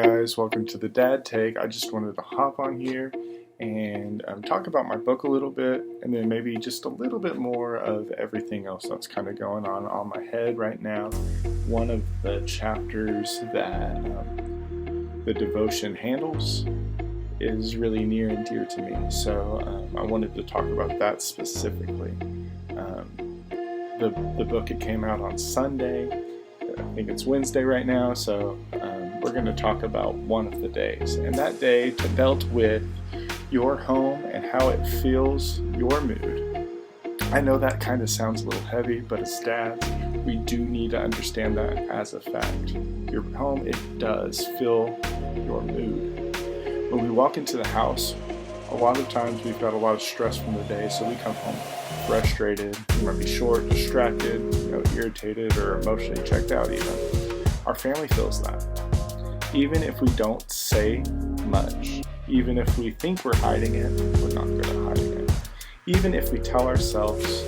Guys, welcome to the Dad Take. I just wanted to hop on here and talk about my book a little bit, and then maybe just a little bit more of everything else that's kind of going on my head right now. One of the chapters that the devotion handles is really near and dear to me, so I wanted to talk about that specifically. The book, it came out on Sunday. I think it's Wednesday right now, so we're going to talk about one of the days. And that day dealt with your home and how it fills your mood. I know that kind of sounds a little heavy, but as dads, we do need to understand that as a fact. Your home, it does fill your mood. When we walk into the house, a lot of times we've got a lot of stress from the day, so we come home frustrated, we might be short, distracted, irritated, or emotionally checked out even. Our family feels that. Even if we don't say much, even if we think we're hiding it, we're not good at hiding it. Even if we tell ourselves,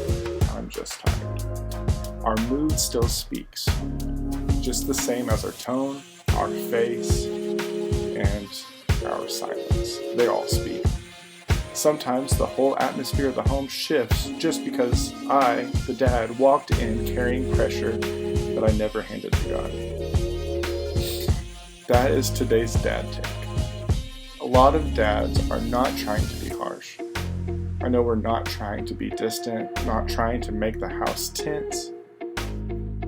I'm just tired, our mood still speaks, just the same as our tone, our face, and our silence. They all speak. Sometimes the whole atmosphere of the home shifts just because I, the dad, walked in carrying pressure that I never handed to God. That is today's Dad Take. A lot of dads are not trying to be harsh. I know we're not trying to be distant, not trying to make the house tense.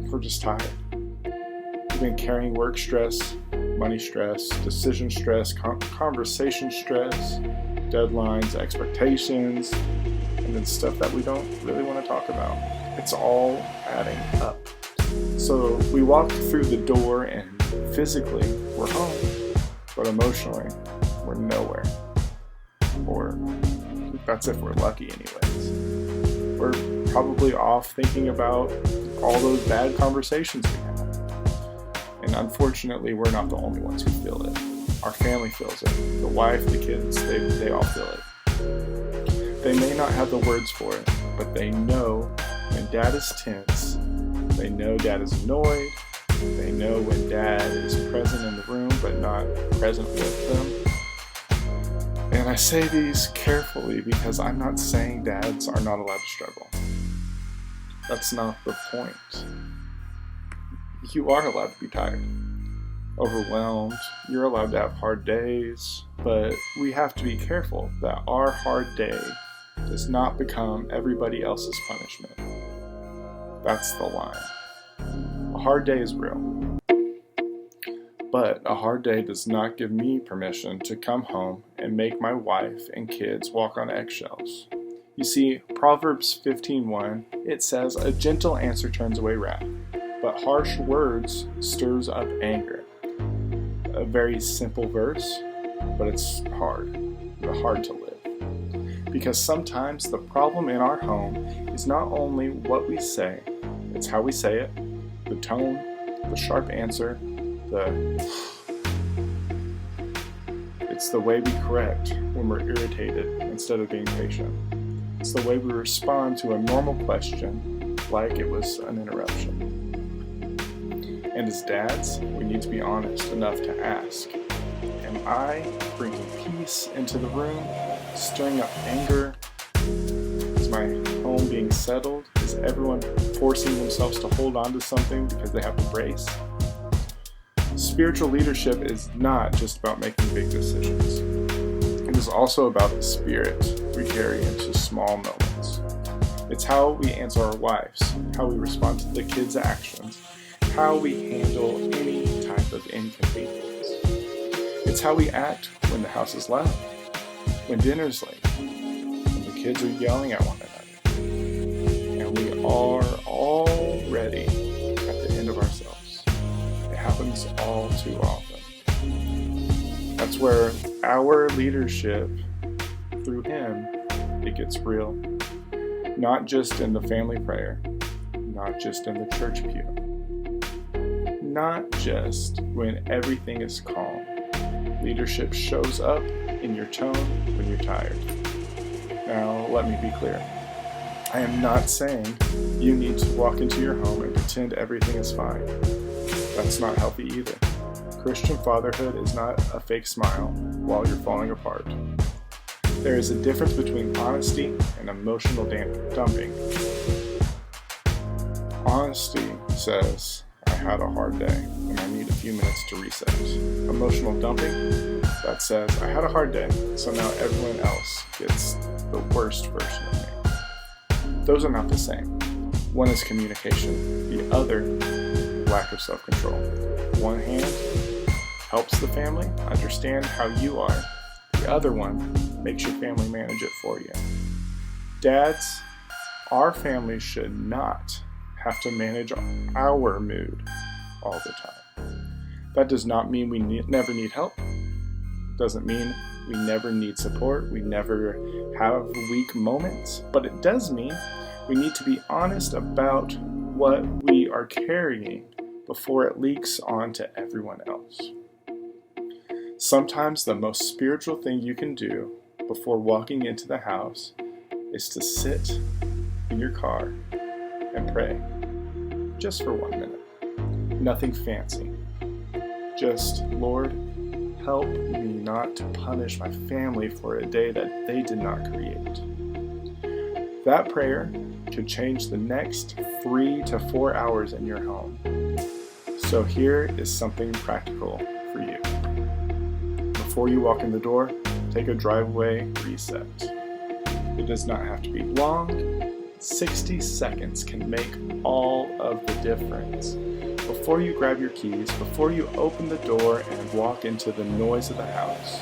We're just tired. We've been carrying work stress, money stress, decision stress, conversation stress, deadlines, expectations, and then stuff that we don't really want to talk about. It's all adding up. So we walk through the door and physically we're home, but emotionally we're nowhere. Or that's if we're lucky anyways. We're probably off thinking about all those bad conversations we had. And unfortunately, we're not the only ones who feel it. Our family feels it. The wife, the kids, they all feel it. They may not have the words for it, but they know when dad is tense. They know dad is annoyed. They know when dad is present in the room, but not present with them. And I say these carefully because I'm not saying dads are not allowed to struggle. That's not the point. You are allowed to be tired, overwhelmed, you're allowed to have hard days, but we have to be careful that our hard day does not become everybody else's punishment. That's the line. A hard day is real, but a hard day does not give me permission to come home and make my wife and kids walk on eggshells. You see, Proverbs 15:1, it says, "A gentle answer turns away wrath, but harsh words stirs up anger." A very simple verse, but it's hard to live. Because sometimes the problem in our home is not only what we say, it's how we say it, the tone, the sharp answer, it's the way we correct when we're irritated instead of being patient. It's the way we respond to a normal question like it was an interruption. And as dads, we need to be honest enough to ask, am I bringing peace into the room, stirring up anger? Is my home being settled? Is everyone forcing themselves to hold on to something because they have to brace? Spiritual leadership is not just about making big decisions. It is also about the spirit we carry into small moments. It's how we answer our wives, how we respond to the kids' actions, how we handle any type of inconvenience. It's how we act when the house is loud, when dinner's late, when the kids are yelling at one another, and we are already at the end of ourselves. It happens all too often. That's where our leadership, through Him, it gets real. Not just in the family prayer, not just in the church pew. Not just when everything is calm. Leadership shows up in your tone when you're tired. Now, let me be clear. I am not saying you need to walk into your home and pretend everything is fine. That's not healthy either. Christian fatherhood is not a fake smile while you're falling apart. There is a difference between honesty and emotional dumping. Honesty says, I had a hard day and I need a few minutes to reset. Emotional dumping, that says, I had a hard day, so now everyone else gets the worst version of me. Those are not the same. One is communication, the other, lack of self-control. One hand helps the family understand how you are. The other one makes your family manage it for you. Dads, our family should not have to manage our mood all the time. That does not mean we never need help. It doesn't mean we never need support. We never have weak moments. But it does mean we need to be honest about what we are carrying before it leaks onto everyone else. Sometimes the most spiritual thing you can do before walking into the house is to sit in your car and pray. Just for 1 minute. Nothing fancy. Just, Lord, help me not to punish my family for a day that they did not create. That prayer could change the next 3 to 4 hours in your home. So here is something practical for you. Before you walk in the door, take a driveway reset. It does not have to be long. 60 seconds can make all of the difference. Before you grab your keys, before you open the door and walk into the noise of the house,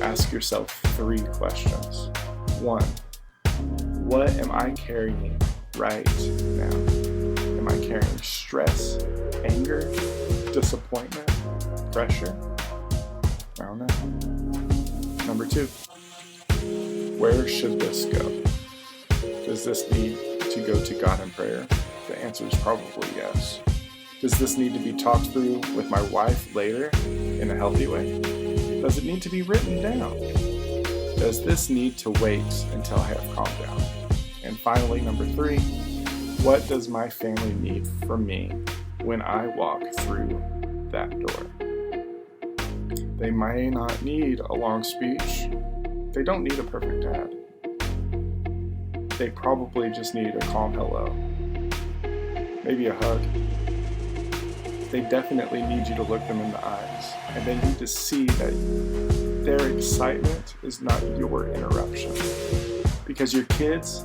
ask yourself 3 questions. 1, what am I carrying right now? Am I carrying stress, anger, disappointment, pressure? I don't know. Number 2, where should this go? Does this need to go to God in prayer? The answer is probably yes. Does this need to be talked through with my wife later in a healthy way? Does it need to be written down? Does this need to wait until I have calmed down? And finally, number 3, what does my family need from me when I walk through that door? They may not need a long speech. They don't need a perfect dad. They probably just need a calm hello. Maybe a hug. They definitely need you to look them in the eyes, and they need to see that their excitement is not your interruption. Because your kids,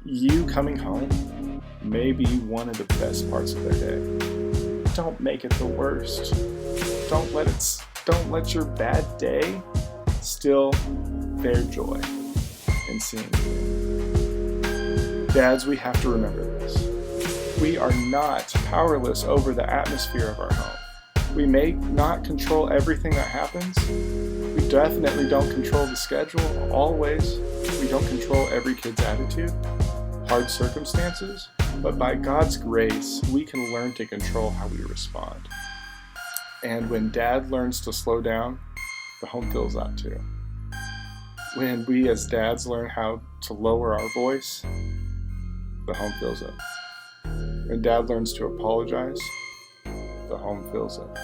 you coming home may be one of the best parts of their day. Don't make it the worst. Don't let your bad day steal their joy in seeing you. Dads, we have to remember this. We are not powerless over the atmosphere of our home. We may not control everything that happens. We definitely don't control the schedule always. We don't control every kid's attitude, hard circumstances, but by God's grace, we can learn to control how we respond. And when dad learns to slow down, the home fills up too. When we as dads learn how to lower our voice, the home fills up. When dad learns to apologize, the home fills up.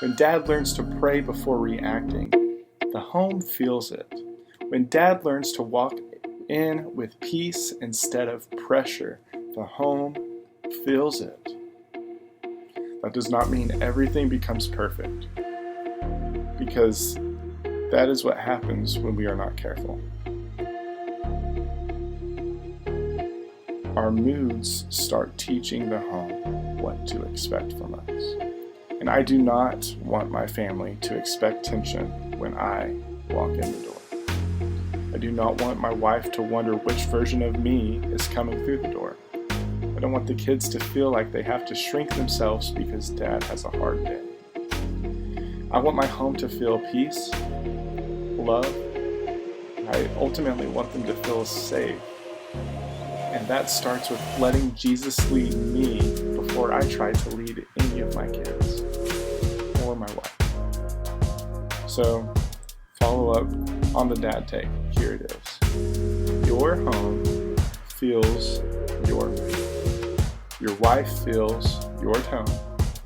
When dad learns to pray before reacting, the home feels it. When dad learns to walk in with peace instead of pressure, the home feels it. That does not mean everything becomes perfect, because that is what happens when we are not careful. Our moods start teaching the home what to expect from us. And I do not want my family to expect tension when I walk in the door. I do not want my wife to wonder which version of me is coming through the door. I don't want the kids to feel like they have to shrink themselves because dad has a hard day. I want my home to feel peace, love. I ultimately want them to feel safe. And that starts with letting Jesus lead me before I try to lead any of my kids or my wife. So, follow up on the dad take. Here it is. Your home feels your mood. Your wife feels your tone.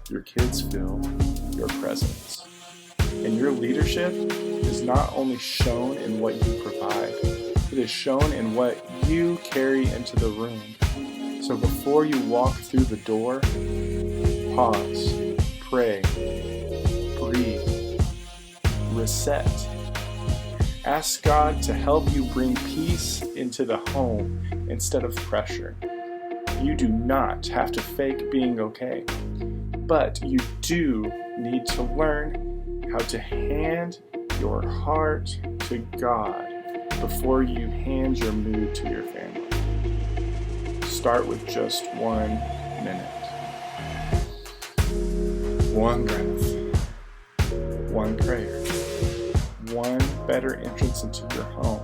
Your kids feel your presence. And your leadership is not only shown in what you provide, it is shown in what you carry into the room. So before you walk through the door, pause, pray, breathe, reset. Ask God to help you bring peace into the home instead of pressure. You do not have to fake being okay, but you do need to learn how to hand your heart to God before you hand your mood to your family. Start with just 1 minute. 1 breath. 1 prayer. 1 better entrance into your home.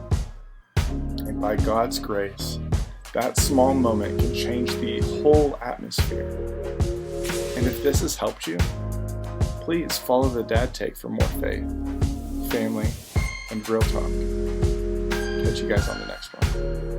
And by God's grace, that small moment can change the whole atmosphere. And if this has helped you, please follow the Dad Take for more faith, family, and real talk. Catch you guys on the next one.